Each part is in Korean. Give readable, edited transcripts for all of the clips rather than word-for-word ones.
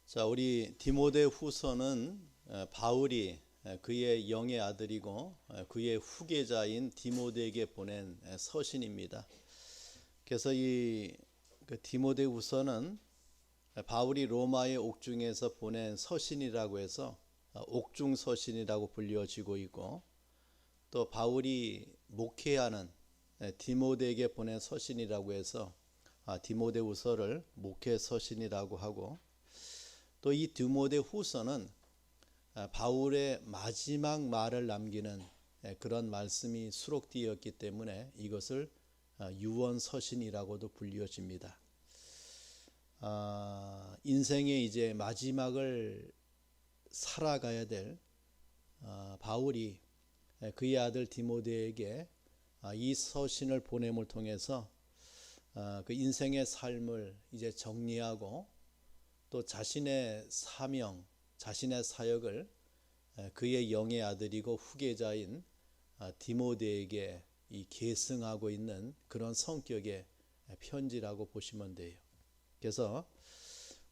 자, 우리 디모데 후서는 바울이 그의 영의 아들이고 그의 후계자인 디모데에게 보낸 서신입니다. 그래서 이 디모데 후서는 바울이 로마의 옥중에서 보낸 서신이라고 해서 옥중 서신이라고 불려지고 있고, 또 바울이 목회하는 디모데에게 보낸 서신이라고 해서 디모데 후서를 목회 서신이라고 하고, 또 이 디모데 후서는 바울의 마지막 말을 남기는 그런 말씀이 수록되었기 때문에 이것을 유언 서신이라고도 불려집니다. 인생의 이제 마지막을 살아가야 될 바울이 그의 아들 디모데에게 이 서신을 보냄을 통해서 그 인생의 삶을 이제 정리하고, 또 자신의 사명, 자신의 사역을 그의 영의 아들이고 후계자인 디모데에게 이 계승하고 있는 그런 성격의 편지라고 보시면 돼요. 그래서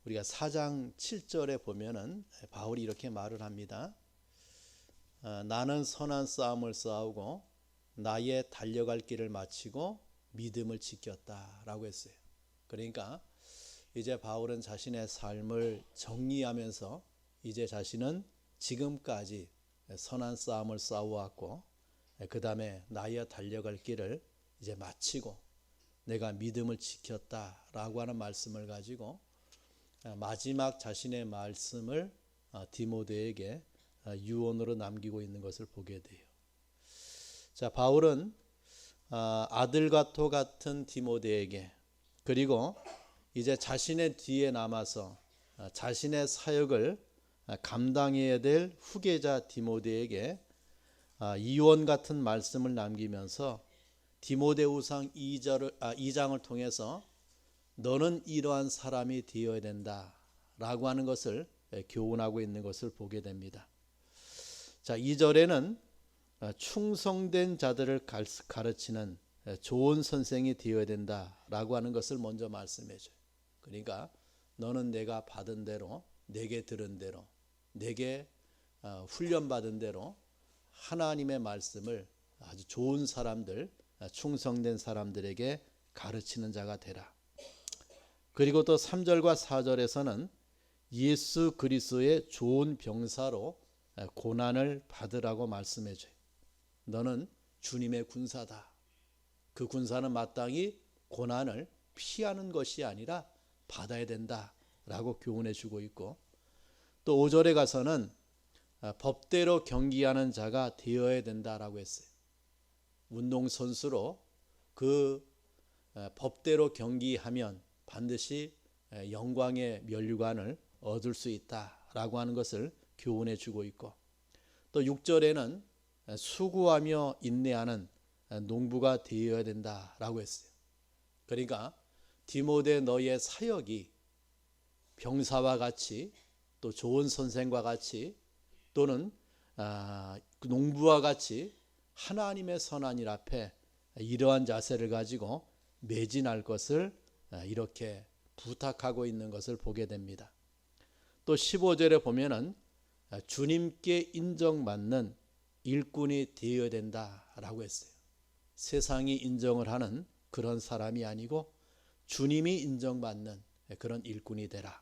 우리가 4장 7절에 보면은 바울이 이렇게 말을 합니다. 나는 선한 싸움을 싸우고 나의 달려갈 길을 마치고 믿음을 지켰다라고 했어요. 그러니까 이제 바울은 자신의 삶을 정리하면서 이제 자신은 지금까지 선한 싸움을 싸워왔고, 그 다음에 나의 달려갈 길을 이제 마치고 내가 믿음을 지켰다라고 하는 말씀을 가지고 마지막 자신의 말씀을 디모데에게 유언으로 남기고 있는 것을 보게 돼요. 자, 바울은 아들과 도 같은 디모데에게, 그리고 이제 자신의 뒤에 남아서 자신의 사역을 감당해야 될 후계자 디모데에게 유언 같은 말씀을 남기면서 디모데후서 2장을 통해서 너는 이러한 사람이 되어야 된다라고 하는 것을 교훈하고 있는 것을 보게 됩니다. 자, 2절에는 충성된 자들을 가르치는 좋은 선생이 되어야 된다라고 하는 것을 먼저 말씀해 줘요. 그러니까 너는 내가 받은 대로, 내게 들은 대로, 내게 훈련받은 대로 하나님의 말씀을 아주 좋은 사람들, 충성된 사람들에게 가르치는 자가 되라. 그리고 또 3절과 4절에서는 예수 그리스도의 좋은 병사로 고난을 받으라고 말씀해 줘요. 너는 주님의 군사다. 그 군사는 마땅히 고난을 피하는 것이 아니라 받아야 된다라고 교훈해 주고 있고, 또 5절에 가서는 법대로 경기하는 자가 되어야 된다라고 했어요. 운동선수로 그 법대로 경기하면 반드시 영광의 면류관을 얻을 수 있다라고 하는 것을 교훈해 주고 있고, 또 6절에는 수고하며 인내하는 농부가 되어야 된다라고 했어요. 그러니까 디모데 너의 사역이 병사와 같이, 또 좋은 선생과 같이, 또는 농부와 같이 하나님의 선한 일 앞에 이러한 자세를 가지고 매진할 것을 이렇게 부탁하고 있는 것을 보게 됩니다. 또 15절에 보면은 주님께 인정받는 일꾼이 되어야 된다라고 했어요. 세상이 인정을 하는 그런 사람이 아니고 주님이 인정받는 그런 일꾼이 되라.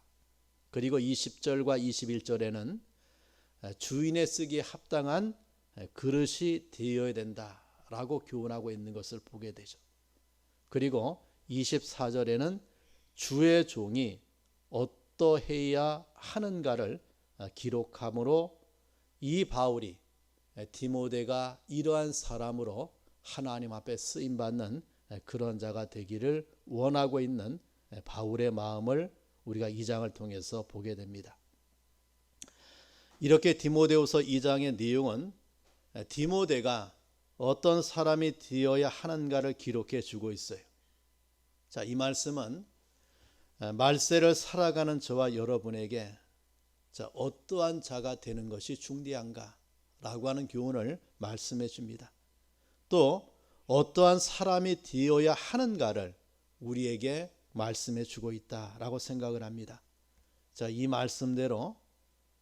그리고 20절과 21절에는 주인의 쓰기에 합당한 그릇이 되어야 된다라고 교훈하고 있는 것을 보게 되죠. 그리고 24절에는 주의 종이 어떠해야 하는가를 기록함으로 이 바울이 디모데가 이러한 사람으로 하나님 앞에 쓰임받는 그런 자가 되기를 원하고 있는 바울의 마음을 우리가 2장을 통해서 보게 됩니다. 이렇게 디모데후서 2장의 내용은 디모데가 어떤 사람이 되어야 하는가를 기록해 주고 있어요. 자, 이 말씀은 말세를 살아가는 저와 여러분에게 어떠한 자가 되는 것이 중대한가 라고 하는 교훈을 말씀해 줍니다. 또 어떠한 사람이 되어야 하는가를 우리에게 말씀해 주고 있다라고 생각을 합니다. 자, 이 말씀대로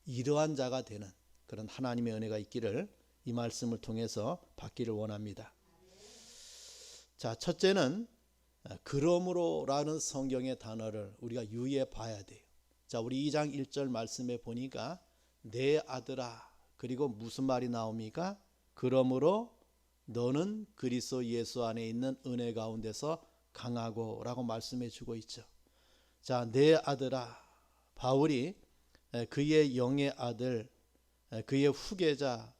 이러한 자가 되는 그런 하나님의 은혜가 있기를 이 말씀을 통해서 받기를 원합니다. 자, 첫째는 그러므로라는 성경의 단어를 우리가 유의해 봐야 돼요. 자, 우리 2장 1절 말씀에 보니까 내 아들아, 그리고 무슨 말이 나옵니까? 그러므로 너는 그리스도 예수 안에 있는 은혜 가운데서 강하고 라고 말씀해 주고 있죠. 자, 내 아들아, 바울이 그의 영의 아들, 그의 후계자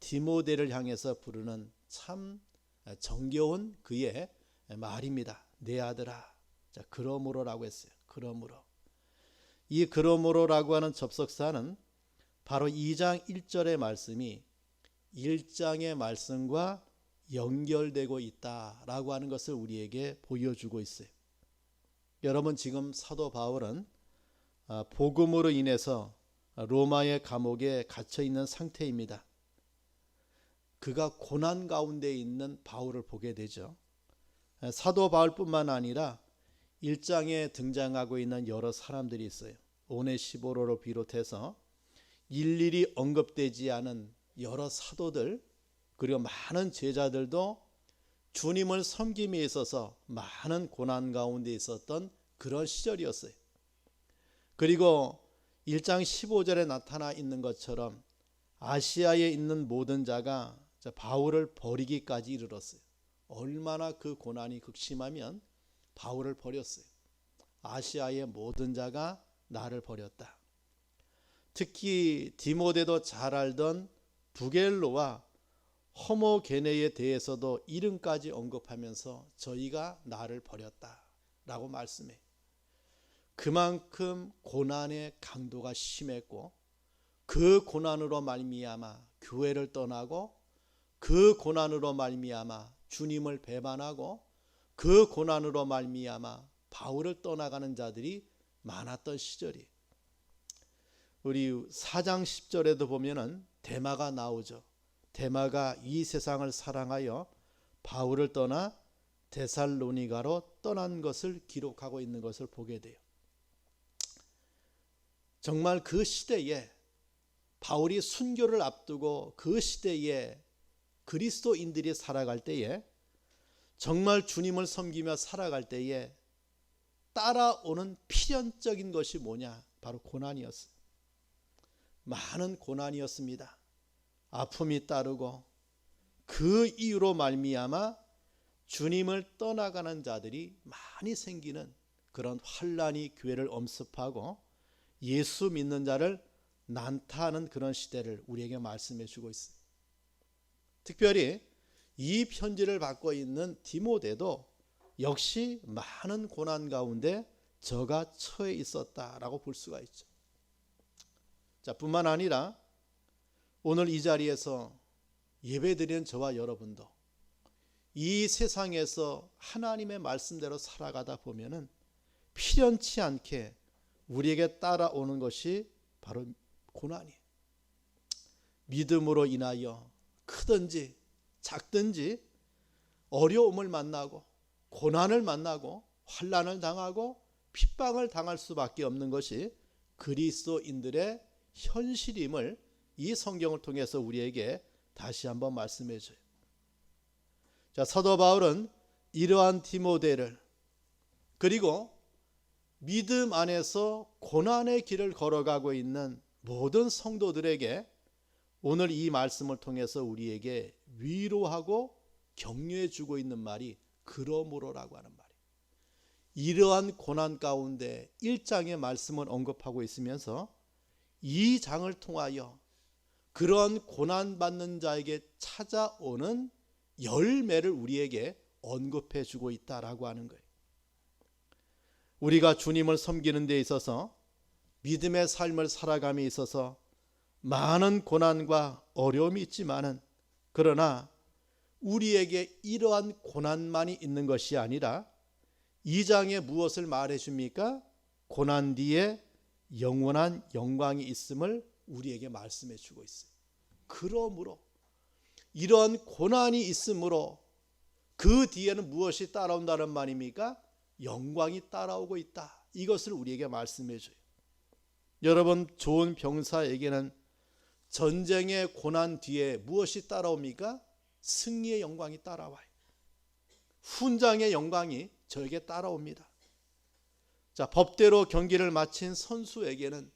디모데를 향해서 부르는 참 정겨운 그의 말입니다. 내 아들아. 자, 그러므로라고 했어요. 그러므로. 이 그러므로라고 하는 접속사는 바로 2장 1절의 말씀이 1장의 말씀과 연결되고 있다라고 하는 것을 우리에게 보여주고 있어요. 여러분, 지금 사도 바울은 복음으로 인해서 로마의 감옥에 갇혀 있는 상태입니다. 그가 고난 가운데 있는 바울을 보게 되죠. 사도 바울뿐만 아니라 1장에 등장하고 있는 여러 사람들이 있어요. 오네시보로를 비롯해서 일일이 언급되지 않은 여러 사도들, 그리고 많은 제자들도 주님을 섬김에 있어서 많은 고난 가운데 있었던 그런 시절이었어요. 그리고 1장 15절에 나타나 있는 것처럼 아시아에 있는 모든 자가 바울을 버리기까지 이르렀어요. 얼마나 그 고난이 극심하면 바울을 버렸어요. 아시아의 모든 자가 나를 버렸다. 특히 디모데도 잘 알던 부겔로와 허모게네에 대해서도 이름까지 언급하면서 저희가 나를 버렸다라고 말씀해요. 그만큼 고난의 강도가 심했고 그 고난으로 말미암아 교회를 떠나고 그 고난으로 말미암아 주님을 배반하고 그 고난으로 말미암아 바울을 떠나가는 자들이 많았던 시절이에요. 우리 4장 10절에도 보면은 데마가 나오죠. 데마가 이 세상을 사랑하여 바울을 떠나 데살로니가로 떠난 것을 기록하고 있는 것을 보게 돼요. 정말 그 시대에 바울이 순교를 앞두고 그 시대에 그리스도인들이 살아갈 때에 정말 주님을 섬기며 살아갈 때에 따라오는 필연적인 것이 뭐냐? 바로 고난이었어요. 많은 고난이었습니다. 아픔이 따르고 그 이유로 말미암아 주님을 떠나가는 자들이 많이 생기는 그런 환란이 교회를 엄습하고 예수 믿는 자를 난타하는 그런 시대를 우리에게 말씀해 주고 있습니다. 특별히 이 편지를 받고 있는 디모데도 역시 많은 고난 가운데 저가 처해 있었다라고 볼 수가 있죠. 자, 뿐만 아니라 오늘 이 자리에서 예배드리는 저와 여러분도 이 세상에서 하나님의 말씀대로 살아가다 보면은 필연치 않게 우리에게 따라오는 것이 바로 고난이에요. 믿음으로 인하여 크든지 작든지 어려움을 만나고 고난을 만나고 환난을 당하고 핍박을 당할 수밖에 없는 것이 그리스도인들의 현실임을 이 성경을 통해서 우리에게 다시 한번 말씀해 줘요. 자, 사도 바울은 이러한 디모데를 그리고 믿음 안에서 고난의 길을 걸어가고 있는 모든 성도들에게 오늘 이 말씀을 통해서 우리에게 위로하고 격려해 주고 있는 말이 그러므로라고 하는 말이에요. 이러한 고난 가운데 1장의 말씀을 언급하고 있으면서 2장을 통하여 그런 고난받는 자에게 찾아오는 열매를 우리에게 언급해 주고 있다라고 하는 거예요. 우리가 주님을 섬기는 데 있어서 믿음의 삶을 살아감에 있어서 많은 고난과 어려움이 있지만은 그러나 우리에게 이러한 고난만이 있는 것이 아니라 2장에 무엇을 말해 줍니까? 고난 뒤에 영원한 영광이 있음을 우리에게 말씀해 주고 있어요. 그러므로 이러한 고난이 있으므로 그 뒤에는 무엇이 따라온다는 말입니까? 영광이 따라오고 있다. 이것을 우리에게 말씀해 줘요. 여러분, 좋은 병사에게는 전쟁의 고난 뒤에 무엇이 따라옵니까? 승리의 영광이 따라와요. 훈장의 영광이 저에게 따라옵니다. 자, 법대로 경기를 마친 선수에게는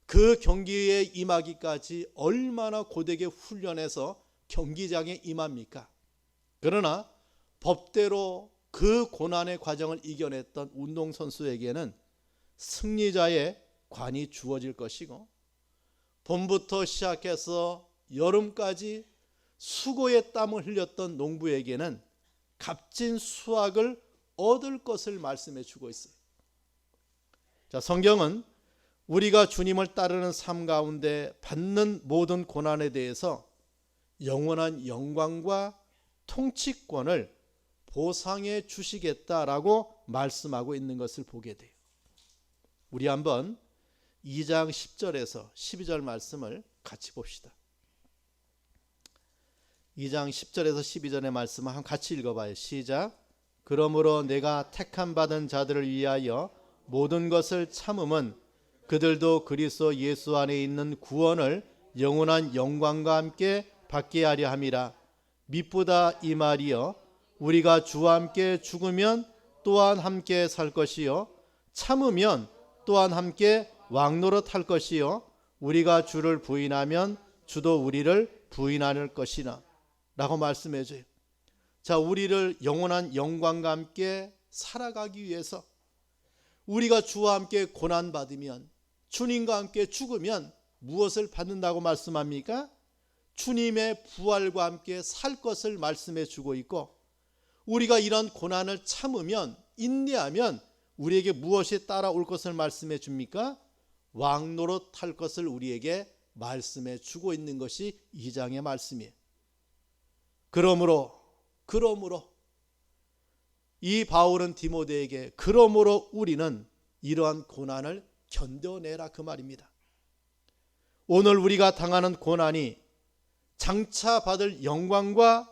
그 경기에 임하기까지 얼마나 고되게 훈련해서 경기장에 임합니까? 그러나 법대로 그 고난의 과정을 이겨냈던 운동선수에게는 승리자의 관이 주어질 것이고, 봄부터 시작해서 여름까지 수고의 땀을 흘렸던 농부에게는 값진 수확을 얻을 것을 말씀해 주고 있어요. 자, 성경은 우리가 주님을 따르는 삶 가운데 받는 모든 고난에 대해서 영원한 영광과 통치권을 보상해 주시겠다라고 말씀하고 있는 것을 보게 돼요. 우리 한번 2장 10절에서 12절 말씀을 같이 봅시다. 2장 10절에서 12절의 말씀을 한번 같이 읽어봐요. 시작. 그러므로 내가 택함 받은 자들을 위하여 모든 것을 참음은 그들도 그리스도 예수 안에 있는 구원을 영원한 영광과 함께 받게 하려 함이라. 미쁘다 이 말이여, 우리가 주와 함께 죽으면 또한 함께 살 것이요, 참으면 또한 함께 왕노릇 할 것이요, 우리가 주를 부인하면 주도 우리를 부인할 것이나 라고 말씀해 줘요. 자, 우리를 영원한 영광과 함께 살아가기 위해서 우리가 주와 함께 고난받으면, 주님과 함께 죽으면 무엇을 받는다고 말씀합니까? 주님의 부활과 함께 살 것을 말씀해 주고 있고, 우리가 이런 고난을 참으면, 인내하면 우리에게 무엇이 따라올 것을 말씀해 줍니까? 왕노릇 할 것을 우리에게 말씀해 주고 있는 것이 2장의 말씀이에요. 그러므로 이 바울은 디모데에게 그러므로 우리는 이러한 고난을 견뎌내라 그 말입니다. 오늘 우리가 당하는 고난이 장차 받을 영광과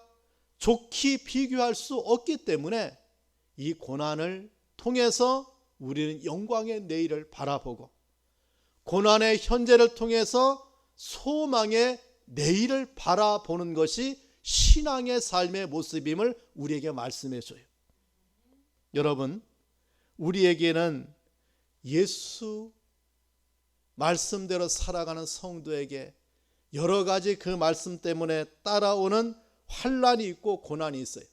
좋게 비교할 수 없기 때문에 이 고난을 통해서 우리는 영광의 내일을 바라보고, 고난의 현재를 통해서 소망의 내일을 바라보는 것이 신앙의 삶의 모습임을 우리에게 말씀해 줘요. 여러분, 우리에게는 예수 말씀대로 살아가는 성도에게 여러 가지 그 말씀 때문에 따라오는 환난이 있고 고난이 있어요.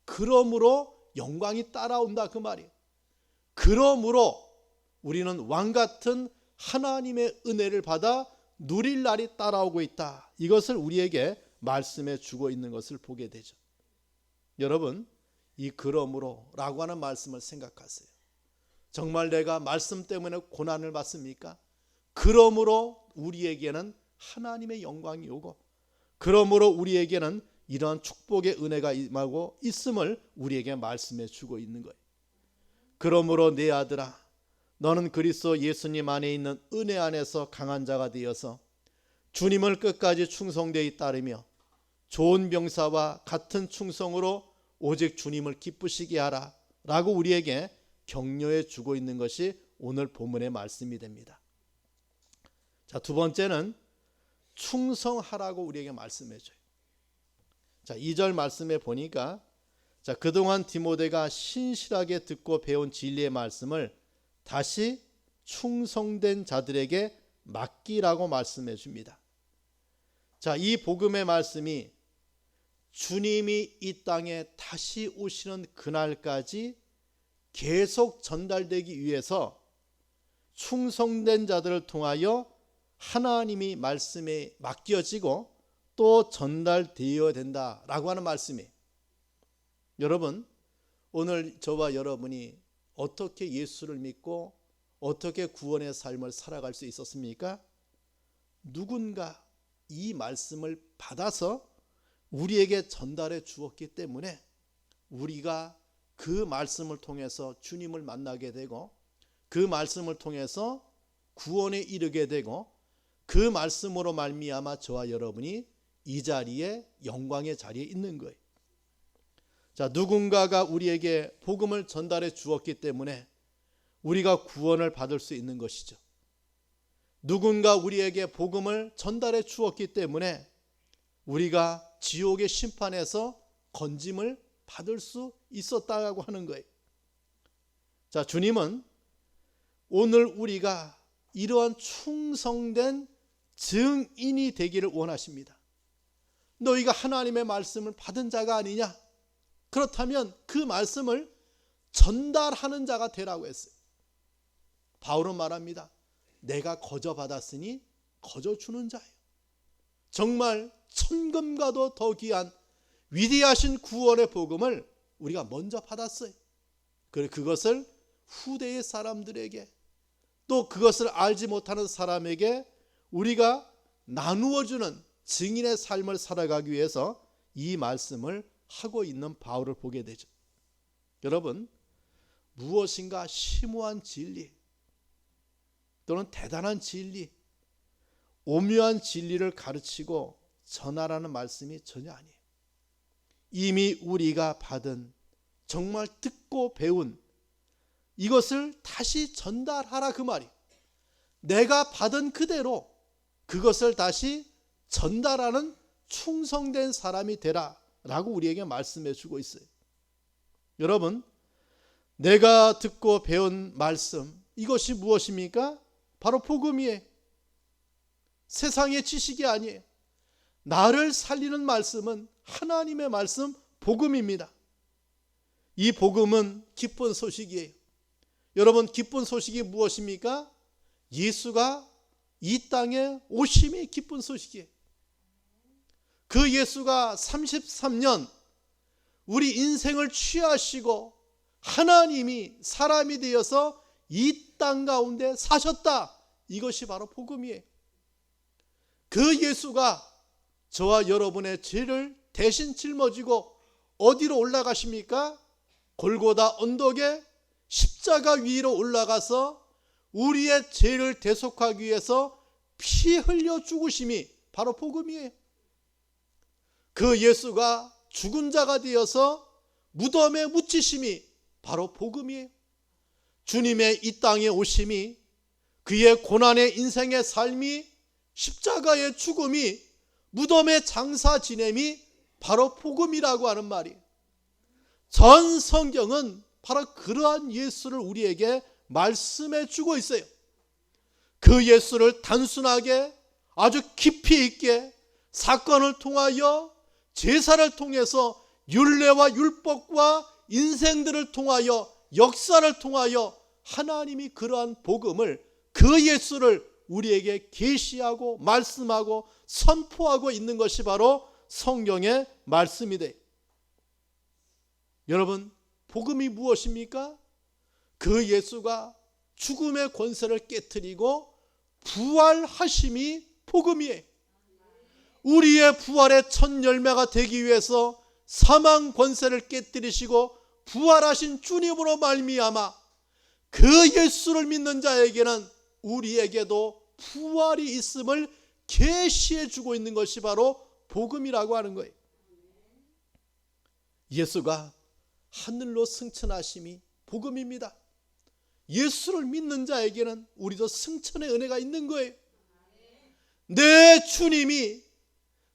그러므로 영광이 따라온다 그 말이에요. 그러므로 우리는 왕같은 하나님의 은혜를 받아 누릴 날이 따라오고 있다. 이것을 우리에게 말씀해 주고 있는 것을 보게 되죠. 여러분, 이 그러므로 라고 하는 말씀을 생각하세요. 정말 내가 말씀 때문에 고난을 받습니까? 그러므로 우리에게는 하나님의 영광이 오고, 그러므로 우리에게는 이러한 축복의 은혜가 임하고 있음을 우리에게 말씀해 주고 있는 거예요. 그러므로 내 아들아, 너는 그리스도 예수님 안에 있는 은혜 안에서 강한 자가 되어서 주님을 끝까지 충성되이 따르며 좋은 병사와 같은 충성으로 오직 주님을 기쁘시게 하라 라고 우리에게 격려해 주고 있는 것이 오늘 본문의 말씀이 됩니다. 자, 두 번째는 충성하라고 우리에게 말씀해 줘요. 자, 2절 말씀에 보니까, 자, 그동안 디모데가 신실하게 듣고 배운 진리의 말씀을 다시 충성된 자들에게 맡기라고 말씀해 줍니다. 자, 이 복음의 말씀이 주님이 이 땅에 다시 오시는 그날까지 계속 전달되기 위해서 충성된 자들을 통하여 하나님이 말씀에 맡겨지고 또 전달되어야 된다라고 하는 말씀이에요. 여러분, 오늘 저와 여러분이 어떻게 예수를 믿고 어떻게 구원의 삶을 살아갈 수 있었습니까? 누군가 이 말씀을 받아서 우리에게 전달해 주었기 때문에 우리가 그 말씀을 통해서 주님을 만나게 되고, 그 말씀을 통해서 구원에 이르게 되고, 그 말씀으로 말미암아 저와 여러분이 이 자리에, 영광의 자리에 있는 거예요. 자, 누군가가 우리에게 복음을 전달해 주었기 때문에 우리가 구원을 받을 수 있는 것이죠. 누군가 우리에게 복음을 전달해 주었기 때문에 우리가 지옥의 심판에서 건짐을 받을 수 있었다고 하는 거예요. 자, 주님은 오늘 우리가 이러한 충성된 증인이 되기를 원하십니다. 너희가 하나님의 말씀을 받은 자가 아니냐? 그렇다면 그 말씀을 전달하는 자가 되라고 했어요. 바울은 말합니다. 내가 거저 받았으니 거저 주는 자예요. 정말 천금과도 더 귀한 위대하신 구원의 복음을 우리가 먼저 받았어요. 그리고 그것을 후대의 사람들에게, 또 그것을 알지 못하는 사람에게 우리가 나누어주는 증인의 삶을 살아가기 위해서 이 말씀을 하고 있는 바울을 보게 되죠. 여러분, 무엇인가 심오한 진리 또는 대단한 진리, 오묘한 진리를 가르치고 전하라는 말씀이 전혀 아니에요. 이미 우리가 받은, 정말 듣고 배운 이것을 다시 전달하라, 그 말이. 내가 받은 그대로 그것을 다시 전달하는 충성된 사람이 되라 라고 우리에게 말씀해 주고 있어요. 여러분, 내가 듣고 배운 말씀, 이것이 무엇입니까? 바로 복음이에요. 세상의 지식이 아니에요. 나를 살리는 말씀은 하나님의 말씀, 복음입니다. 이 복음은 기쁜 소식이에요. 여러분, 기쁜 소식이 무엇입니까? 예수가 이 땅에 오심이 기쁜 소식이에요. 그 예수가 33년 우리 인생을 취하시고 하나님이 사람이 되어서 이 땅 가운데 사셨다. 이것이 바로 복음이에요. 그 예수가 저와 여러분의 죄를 대신 짊어지고 어디로 올라가십니까? 골고다 언덕에 십자가 위로 올라가서 우리의 죄를 대속하기 위해서 피 흘려 죽으심이 바로 복음이에요. 그 예수가 죽은 자가 되어서 무덤에 묻히심이 바로 복음이에요. 주님의 이 땅에 오심이, 그의 고난의 인생의 삶이, 십자가의 죽음이, 무덤의 장사 지냄이 바로 복음이라고 하는 말이에요. 전 성경은 바로 그러한 예수를 우리에게 말씀해 주고 있어요. 그 예수를 단순하게 아주 깊이 있게 사건을 통하여, 제사를 통해서, 율례와 율법과 인생들을 통하여, 역사를 통하여 하나님이 그러한 복음을, 그 예수를 우리에게 계시하고 말씀하고 선포하고 있는 것이 바로 성경의 말씀이다. 여러분, 복음이 무엇입니까? 그 예수가 죽음의 권세를 깨트리고 부활하심이 복음이에요. 우리의 부활의 첫 열매가 되기 위해서 사망 권세를 깨뜨리시고 부활하신 주님으로 말미암아 그 예수를 믿는 자에게는 우리에게도 부활이 있음을 계시해 주고 있는 것이 바로 복음이라고 하는 거예요. 예수가 하늘로 승천하심이 복음입니다. 예수를 믿는 자에게는 우리도 승천의 은혜가 있는 거예요. 내 주님이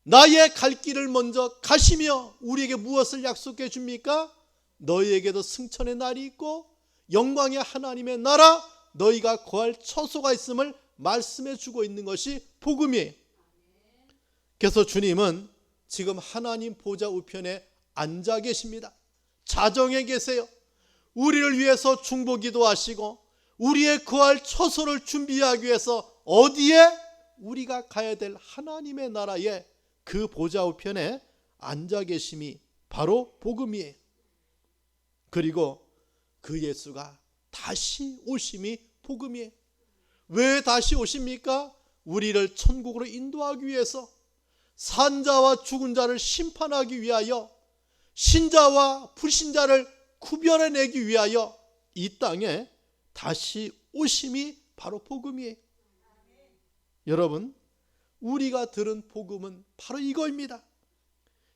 나의 갈 길을 먼저 가시며 우리에게 무엇을 약속해 줍니까? 너희에게도 승천의 날이 있고 영광의 하나님의 나라, 너희가 거할 처소가 있음을 말씀해 주고 있는 것이 복음이에요. 그래서 주님은 지금 하나님 보좌 우편에 앉아 계십니다. 자정에 계세요. 우리를 위해서 중보기도 하시고 우리의 거할 처소를 준비하기 위해서 어디에? 우리가 가야 될 하나님의 나라에 그 보좌 우편에 앉아 계심이 바로 복음이에요. 그리고 그 예수가 다시 오심이 복음이에요. 왜 다시 오십니까? 우리를 천국으로 인도하기 위해서, 산자와 죽은 자를 심판하기 위하여, 신자와 불신자를 구별해내기 위하여 이 땅에 다시 오심이 바로 복음이에요. 여러분, 우리가 들은 복음은 바로 이거입니다.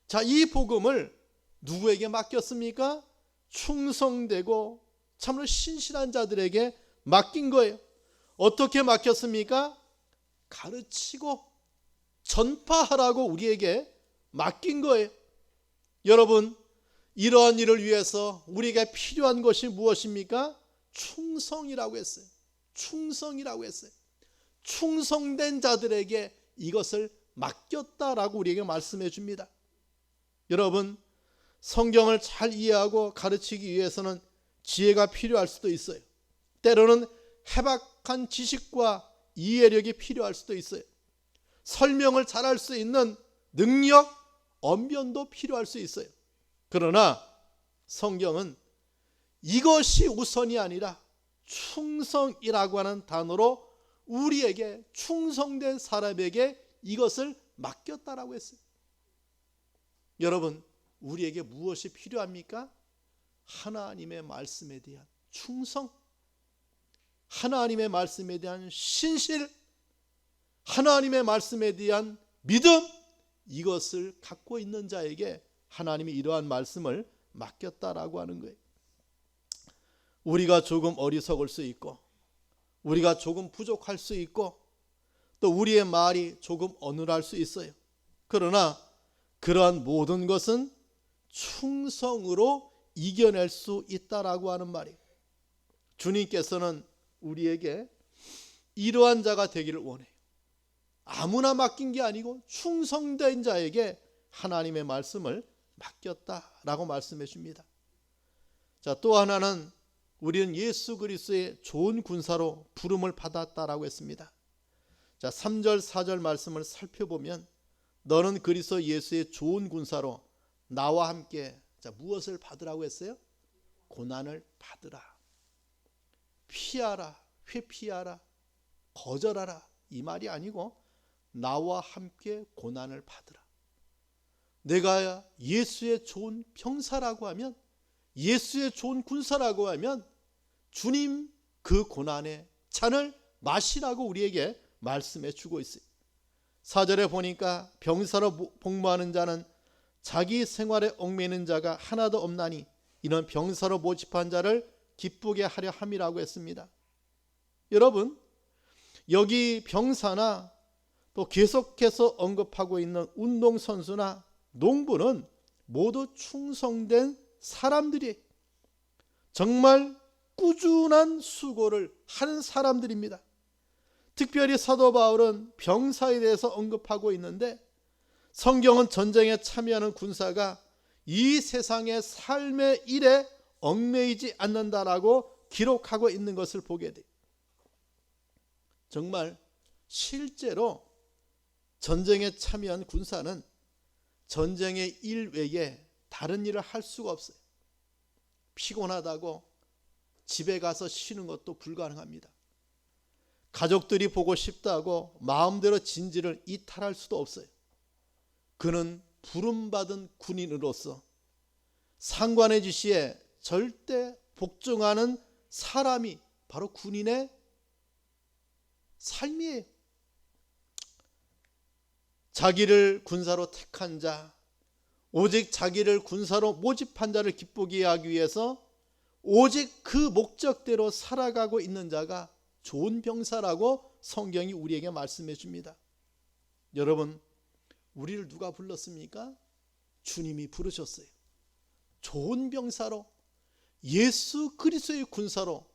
자, 이 복음을 누구에게 맡겼습니까? 충성되고 참으로 신실한 자들에게 맡긴 거예요. 어떻게 맡겼습니까? 가르치고 전파하라고 우리에게 맡긴 거예요. 여러분, 이러한 일을 위해서 우리에게 필요한 것이 무엇입니까? 충성이라고 했어요. 충성이라고 했어요. 충성된 자들에게 이것을 맡겼다라고 우리에게 말씀해 줍니다. 여러분, 성경을 잘 이해하고 가르치기 위해서는 지혜가 필요할 수도 있어요. 때로는 해박한 지식과 이해력이 필요할 수도 있어요. 설명을 잘할 수 있는 능력, 언변도 필요할 수 있어요. 그러나 성경은 이것이 우선이 아니라 충성이라고 하는 단어로 우리에게, 충성된 사람에게 이것을 맡겼다라고 했어요. 여러분, 우리에게 무엇이 필요합니까? 하나님의 말씀에 대한 충성, 하나님의 말씀에 대한 신실, 하나님의 말씀에 대한 믿음, 이것을 갖고 있는 자에게 하나님이 이러한 말씀을 맡겼다라고 하는 거예요. 우리가 조금 어리석을 수 있고, 우리가 조금 부족할 수 있고, 또 우리의 말이 조금 어눌할 수 있어요. 그러나 그러한 모든 것은 충성으로 이겨낼 수 있다라고 하는 말이에요. 주님께서는 우리에게 이러한 자가 되기를 원해요. 아무나 맡긴 게 아니고 충성된 자에게 하나님의 말씀을 맡겼다라고 말씀해 줍니다. 자, 또 하나는 우리는 예수 그리스도의 좋은 군사로 부름을 받았다라고 했습니다. 자, 3절 4절 말씀을 살펴보면 너는 그리스도 예수의 좋은 군사로 나와 함께 무엇을 받으라고 했어요? 고난을 받으라, 피하라, 회피하라, 거절하라, 이 말이 아니고 나와 함께 고난을 받으라. 내가 예수의 좋은 병사라고 하면, 예수의 좋은 군사라고 하면 주님 그 고난의 잔을 마시라고 우리에게 말씀해 주고 있어요. 4절에 보니까 병사로 복무하는 자는 자기 생활에 얽매이는 자가 하나도 없나니 이는 병사로 모집한 자를 기쁘게 하려 함이라고 했습니다. 여러분, 여기 병사나 또 계속해서 언급하고 있는 운동선수나 농부는 모두 충성된 사람들이 정말 꾸준한 수고를 하는 사람들입니다. 특별히 사도 바울은 병사에 대해서 언급하고 있는데, 성경은 전쟁에 참여하는 군사가 이 세상의 삶의 일에 얽매이지 않는다라고 기록하고 있는 것을 보게 돼요. 정말 실제로 전쟁에 참여한 군사는 전쟁의 일 외에 다른 일을 할 수가 없어요. 피곤하다고 집에 가서 쉬는 것도 불가능합니다. 가족들이 보고 싶다고 마음대로 진지를 이탈할 수도 없어요. 그는 부름받은 군인으로서 상관의 지시에 절대 복종하는 사람이 바로 군인의 삶이에요. 자기를 군사로 택한 자, 오직 자기를 군사로 모집한 자를 기쁘게 하기 위해서 오직 그 목적대로 살아가고 있는 자가 좋은 병사라고 성경이 우리에게 말씀해 줍니다. 여러분, 우리를 누가 불렀습니까? 주님이 부르셨어요. 좋은 병사로, 예수 그리스도의 군사로,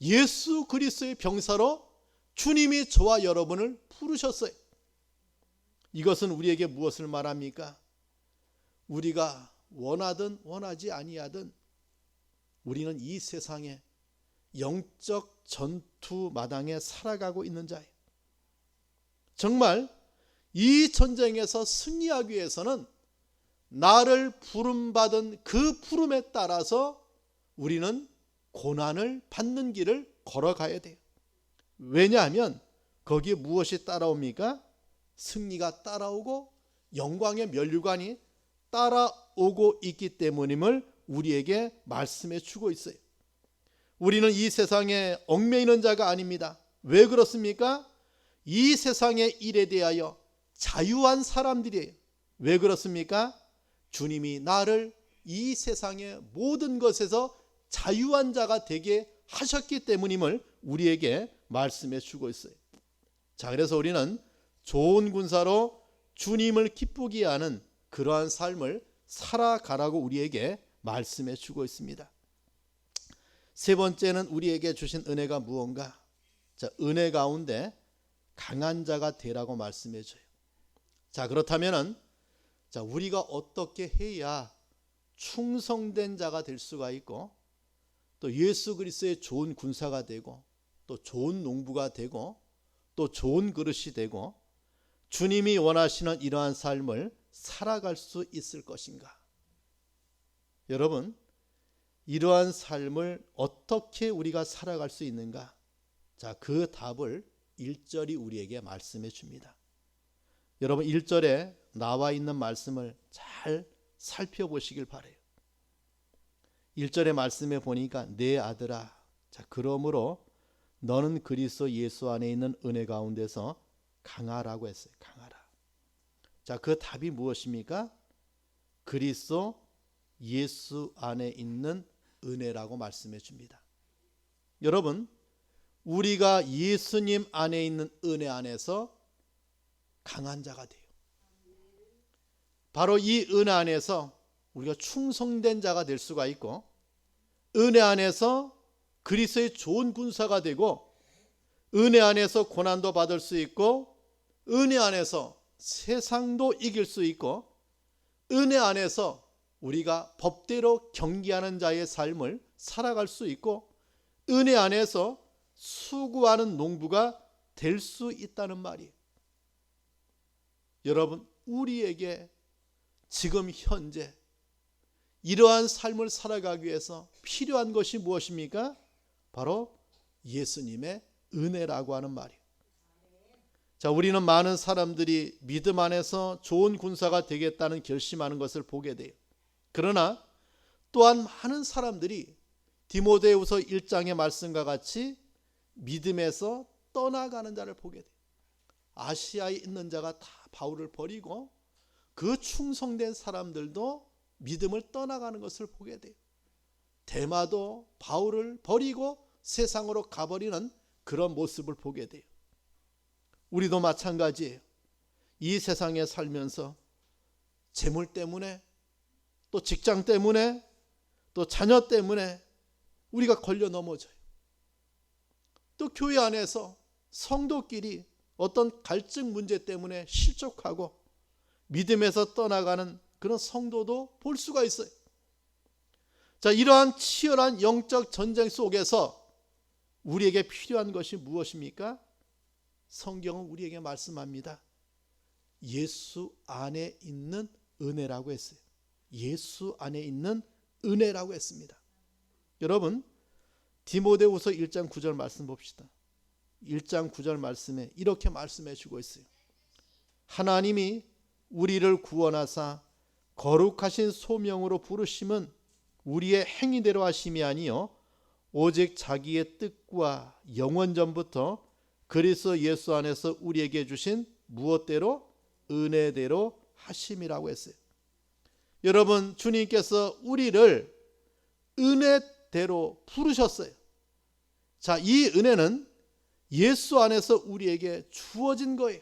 예수 그리스도의 병사로 주님이 저와 여러분을 부르셨어요. 이것은 우리에게 무엇을 말합니까? 우리가 원하든 원하지 아니하든 우리는 이 세상에 영적 전투 마당에 살아가고 있는 자예요. 정말 이 전쟁에서 승리하기 위해서는 나를 부름받은 그 부름에 따라서 우리는 고난을 받는 길을 걸어가야 돼요. 왜냐하면 거기에 무엇이 따라옵니까? 승리가 따라오고 영광의 면류관이 따라오고 있기 때문임을 우리에게 말씀해 주고 있어요. 우리는 이 세상에 얽매이는 자가 아닙니다. 왜 그렇습니까? 이 세상의 일에 대하여 자유한 사람들이에요. 왜 그렇습니까? 주님이 나를 이 세상의 모든 것에서 자유한 자가 되게 하셨기 때문임을 우리에게 말씀해 주고 있어요. 자, 그래서 우리는 좋은 군사로 주님을 기쁘게 하는 그러한 삶을 살아가라고 우리에게 말씀해 주고 있습니다. 세 번째는 우리에게 주신 은혜가 무언가? 자, 은혜 가운데 강한 자가 되라고 말씀해 줘요. 자, 그렇다면은 자, 우리가 어떻게 해야 충성된 자가 될 수가 있고 또 예수 그리스도의 좋은 군사가 되고 또 좋은 농부가 되고 또 좋은 그릇이 되고 주님이 원하시는 이러한 삶을 살아갈 수 있을 것인가? 여러분, 이러한 삶을 어떻게 우리가 살아갈 수 있는가? 자, 그 답을 1절이 우리에게 말씀해 줍니다. 여러분, 1절에 나와 있는 말씀을 잘 살펴보시길 바라요. 1절의 말씀에 보니까 내 아들아, 자, 그러므로 너는 그리스도 예수 안에 있는 은혜 가운데서 강하라고 했어요. 강하라. 자, 그 답이 무엇입니까? 그리스도 예수 안에 있는 은혜라고 말씀해 줍니다. 여러분, 우리가 예수님 안에 있는 은혜 안에서 강한 자가 돼요. 바로 이 은혜 안에서 우리가 충성된 자가 될 수가 있고 은혜 안에서 그리스도의 좋은 군사가 되고 은혜 안에서 고난도 받을 수 있고 은혜 안에서 세상도 이길 수 있고 은혜 안에서 우리가 법대로 경계하는 자의 삶을 살아갈 수 있고 은혜 안에서 수고하는 농부가 될 수 있다는 말이에요. 여러분, 우리에게 지금 현재 이러한 삶을 살아가기 위해서 필요한 것이 무엇입니까? 바로 예수님의 은혜라고 하는 말이에요. 자, 우리는 많은 사람들이 믿음 안에서 좋은 군사가 되겠다는 결심하는 것을 보게 돼요. 그러나 또한 많은 사람들이 디모데후서 1장의 말씀과 같이 믿음에서 떠나가는 자를 보게 돼요. 아시아에 있는 자가 다 바울을 버리고 그 충성된 사람들도 믿음을 떠나가는 것을 보게 돼요. 데마도 바울을 버리고 세상으로 가버리는 그런 모습을 보게 돼요. 우리도 마찬가지예요. 이 세상에 살면서 재물 때문에 또 직장 때문에 또 자녀 때문에 우리가 걸려 넘어져요. 또 교회 안에서 성도끼리 어떤 갈증 문제 때문에 실족하고 믿음에서 떠나가는 그런 성도도 볼 수가 있어요. 자, 이러한 치열한 영적 전쟁 속에서 우리에게 필요한 것이 무엇입니까? 성경은 우리에게 말씀합니다. 예수 안에 있는 은혜라고 했어요. 예수 안에 있는 은혜라고 했습니다. 여러분, 디모데후서 1장 9절 말씀 봅시다. 1장 9절 말씀에 이렇게 말씀해 주고 있어요. 하나님이 우리를 구원하사 거룩하신 소명으로 부르심은 우리의 행위대로 하심이 아니요 오직 자기의 뜻과 영원전부터 그리스도 예수 안에서 우리에게 주신 무엇대로? 은혜대로 하심이라고 했어요. 여러분, 주님께서 우리를 은혜대로 부르셨어요. 자, 이 은혜는 예수 안에서 우리에게 주어진 거예요.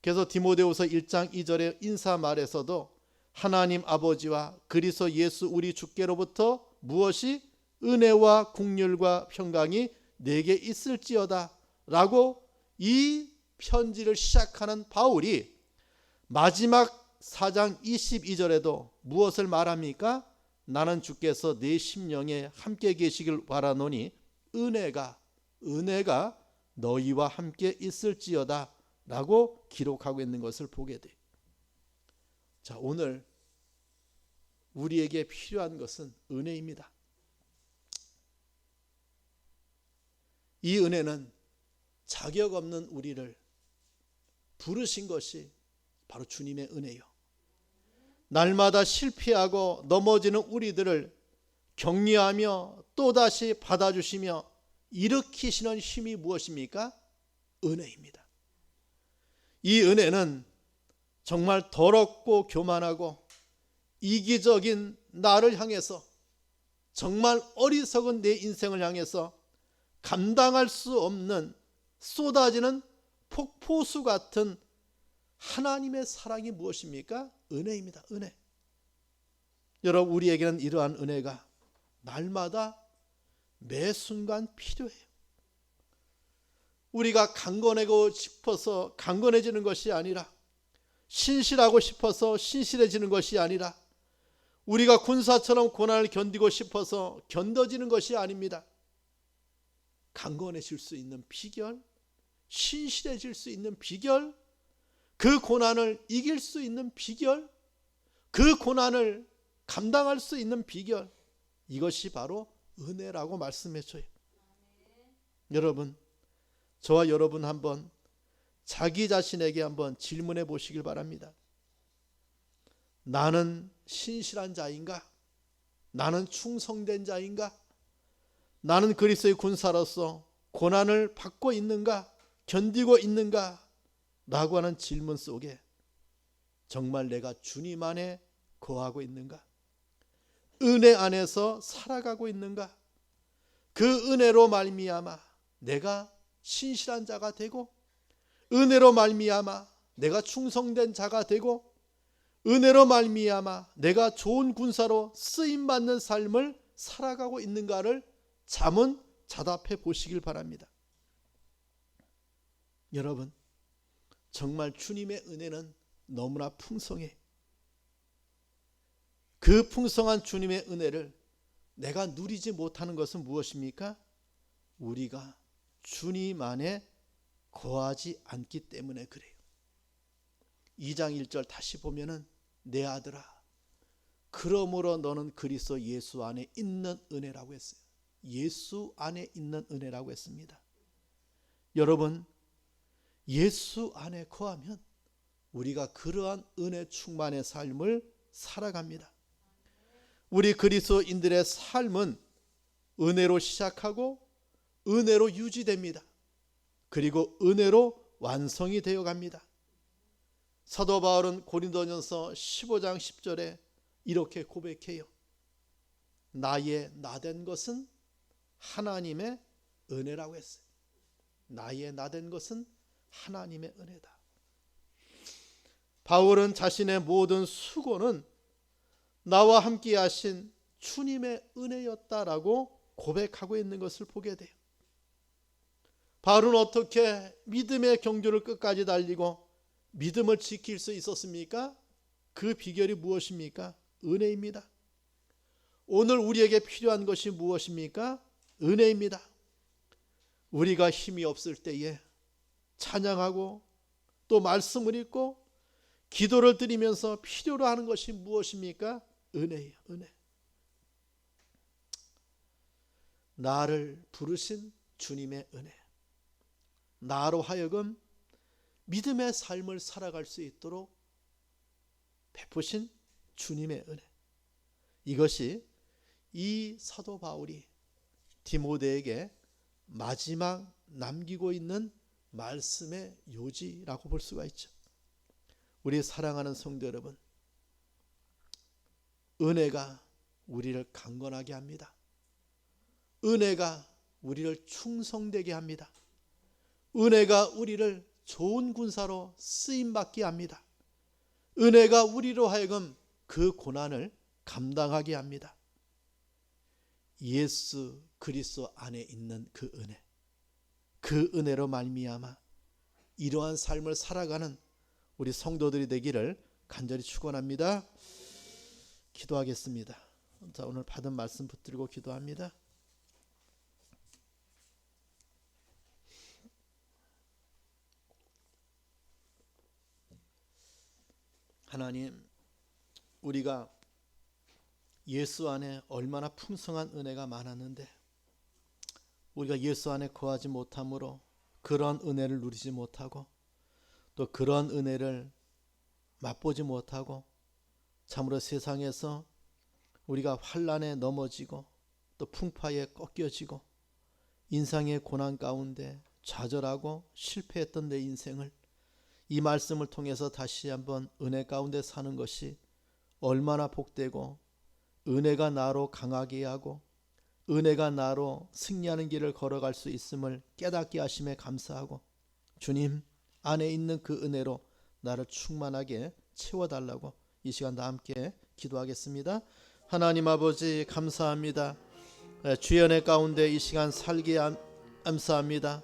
그래서 디모데후서 1장 2절의 인사말에서도 하나님 아버지와 그리스도 예수 우리 주께로부터 무엇이 은혜와 긍휼과 평강이 내게 있을지어다 라고 이 편지를 시작하는 바울이 마지막 4장 22절에도 무엇을 말합니까? 나는 주께서 내 심령에 함께 계시길 바라노니 은혜가 너희와 함께 있을지어다 라고 기록하고 있는 것을 보게 돼요. 자, 오늘 우리에게 필요한 것은 은혜입니다. 이 은혜는 자격 없는 우리를 부르신 것이 바로 주님의 은혜요. 날마다 실패하고 넘어지는 우리들을 격려하며 또다시 받아주시며 일으키시는 힘이 무엇입니까? 은혜입니다. 이 은혜는 정말 더럽고 교만하고 이기적인 나를 향해서 정말 어리석은 내 인생을 향해서 감당할 수 없는 쏟아지는 폭포수 같은 하나님의 사랑이 무엇입니까? 은혜입니다. 은혜. 여러분, 우리에게는 이러한 은혜가 날마다 매 순간 필요해요. 우리가 강건하고 싶어서 강건해지는 것이 아니라, 신실하고 싶어서 신실해지는 것이 아니라, 우리가 군사처럼 고난을 견디고 싶어서 견뎌지는 것이 아닙니다. 강건해질 수 있는 비결, 신실해질 수 있는 비결, 그 고난을 이길 수 있는 비결, 그 고난을 감당할 수 있는 비결, 이것이 바로 은혜라고 말씀해줘요. 여러분, 저와 여러분 한번 자기 자신에게 한번 질문해 보시길 바랍니다. 나는 신실한 자인가? 나는 충성된 자인가? 나는 그리스도의 군사로서 고난을 받고 있는가? 견디고 있는가? 라고 하는 질문 속에 정말 내가 주님 안에 거하고 있는가? 은혜 안에서 살아가고 있는가? 그 은혜로 말미암아 내가 신실한 자가 되고, 은혜로 말미암아 내가 충성된 자가 되고, 은혜로 말미암아 내가 좋은 군사로 쓰임받는 삶을 살아가고 있는가를 자문자답해 보시길 바랍니다. 여러분, 정말 주님의 은혜는 너무나 풍성해. 그 풍성한 주님의 은혜를 내가 누리지 못하는 것은 무엇입니까? 우리가 주님 안에 거하지 않기 때문에 그래요. 2장 1절 다시 보면은, 내 아들아, 그러므로 너는 그리스도 예수 안에 있는 은혜라고 했어요. 예수 안에 있는 은혜라고 했습니다. 여러분, 예수 안에 거하면 우리가 그러한 은혜 충만의 삶을 살아갑니다. 우리 그리스도인들의 삶은 은혜로 시작하고 은혜로 유지됩니다. 그리고 은혜로 완성이 되어 갑니다. 사도 바울은 고린도전서 15장 10절에 이렇게 고백해요. 나의 나된 것은 하나님의 은혜라고 했어요. 나의 나된 것은 하나님의 은혜다. 바울은 자신의 모든 수고는 나와 함께 하신 주님의 은혜였다라고 고백하고 있는 것을 보게 돼요. 바울은 어떻게 믿음의 경주를 끝까지 달리고 믿음을 지킬 수 있었습니까? 그 비결이 무엇입니까? 은혜입니다. 오늘 우리에게 필요한 것이 무엇입니까? 은혜입니다. 우리가 힘이 없을 때에 찬양하고 또 말씀을 읽고 기도를 드리면서 필요로 하는 것이 무엇입니까? 은혜예요. 은혜. 나를 부르신 주님의 은혜, 나로 하여금 믿음의 삶을 살아갈 수 있도록 베푸신 주님의 은혜, 이것이 이 사도 바울이 디모데에게 마지막 남기고 있는 말씀의 요지라고 볼 수가 있죠. 우리 사랑하는 성도 여러분, 은혜가 우리를 강건하게 합니다. 은혜가 우리를 충성되게 합니다. 은혜가 우리를 좋은 군사로 쓰임받게 합니다. 은혜가 우리로 하여금 그 고난을 감당하게 합니다. 예수 그리스도 안에 있는 그 은혜, 그 은혜로 말미암아 이러한 삶을 살아가는 우리 성도들이 되기를 간절히 축원합니다. 기도하겠습니다. 자, 오늘 받은 말씀 붙들고 기도합니다. 하나님, 우리가 예수 안에 얼마나 풍성한 은혜가 많았는데 우리가 예수 안에 거하지 못함으로 그런 은혜를 누리지 못하고 또 그런 은혜를 맛보지 못하고 참으로 세상에서 우리가 환난에 넘어지고 또 풍파에 꺾여지고 인생의 고난 가운데 좌절하고 실패했던 내 인생을 이 말씀을 통해서 다시 한번 은혜 가운데 사는 것이 얼마나 복되고 은혜가 나로 강하게 하고 은혜가 나로 승리하는 길을 걸어갈 수 있음을 깨닫게 하심에 감사하고, 주님, 안에 있는 그 은혜로 나를 충만하게 채워달라고 이 시간 다 함께 기도하겠습니다. 하나님 아버지 감사합니다. 주의 은혜 가운데 이 시간 살기에 감사합니다.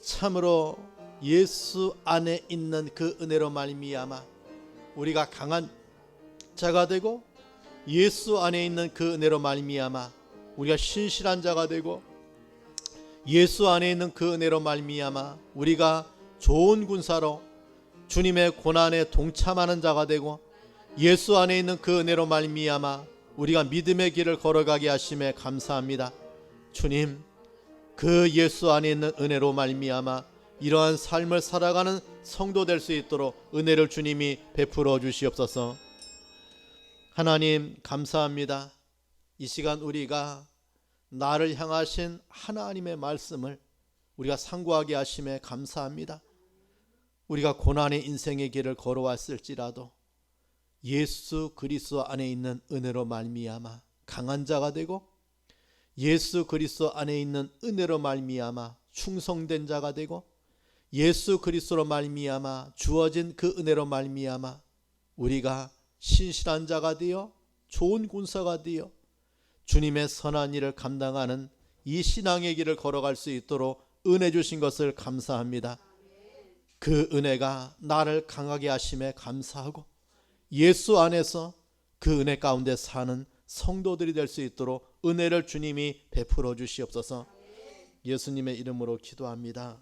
참으로 예수 안에 있는 그 은혜로 말미암아 우리가 강한 자가 되고, 예수 안에 있는 그 은혜로 말미암아 우리가 신실한 자가 되고, 예수 안에 있는 그 은혜로 말미암아 우리가 좋은 군사로 주님의 고난에 동참하는 자가 되고, 예수 안에 있는 그 은혜로 말미암아 우리가 믿음의 길을 걸어가게 하심에 감사합니다. 주님, 그 예수 안에 있는 은혜로 말미암아 이러한 삶을 살아가는 성도 될 수 있도록 은혜를 주님이 베풀어 주시옵소서. 하나님 감사합니다. 이 시간 우리가 나를 향하신 하나님의 말씀을 우리가 상고하게 하심에 감사합니다. 우리가 고난의 인생의 길을 걸어왔을지라도 예수 그리스도 안에 있는 은혜로 말미암아 강한 자가 되고, 예수 그리스도 안에 있는 은혜로 말미암아 충성된 자가 되고, 예수 그리스도로 말미암아 주어진 그 은혜로 말미암아 우리가 신실한 자가 되어 좋은 군사가 되어 주님의 선한 일을 감당하는 이 신앙의 길을 걸어갈 수 있도록 은혜 주신 것을 감사합니다. 그 은혜가 나를 강하게 하심에 감사하고, 예수 안에서 그 은혜 가운데 사는 성도들이 될 수 있도록 은혜를 주님이 베풀어 주시옵소서. 예수님의 이름으로 기도합니다.